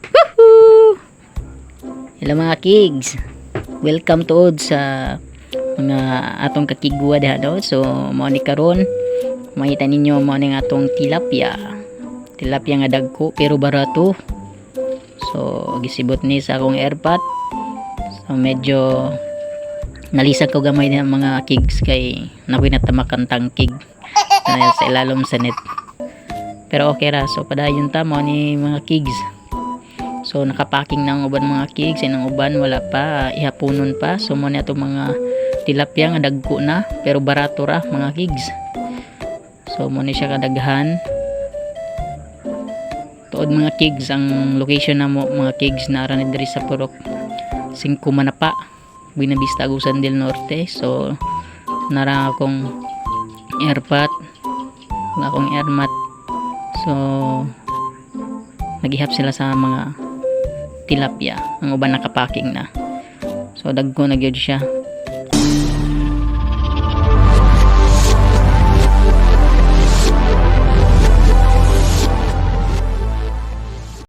Woohoo! Hello mga kigs. Welcome to sa mga atong kakigwa diha do. So mao ni karon makita ninyo mao ni atong tilapia. Tilapia nga dagko pero barato. So gisibot ni sa akong airpot. So medyo nalisag ko gamay diha mga kigs kay nakoy natamakan tangkig sa ilalom sa net. Pero okay ra, so padayon ta mo ni mga kigs. So nakapacking na ang uban mga kigs, ang uban wala pa, ihaponon pa. So mo ni ato mga tilapia nga dagko na pero barato ra mga kigs. So mo ni siya kadaghan. Tuod mga kigs ang location na mo mga kigs na ra ni diri sa Purok 5 Manapa, Buena Vista, Agusan del Norte. So nara akong airpot, akong airmat. So naghihap sila sa mga tilapia, ang uban nakapacking na. So dagko na gyud siya.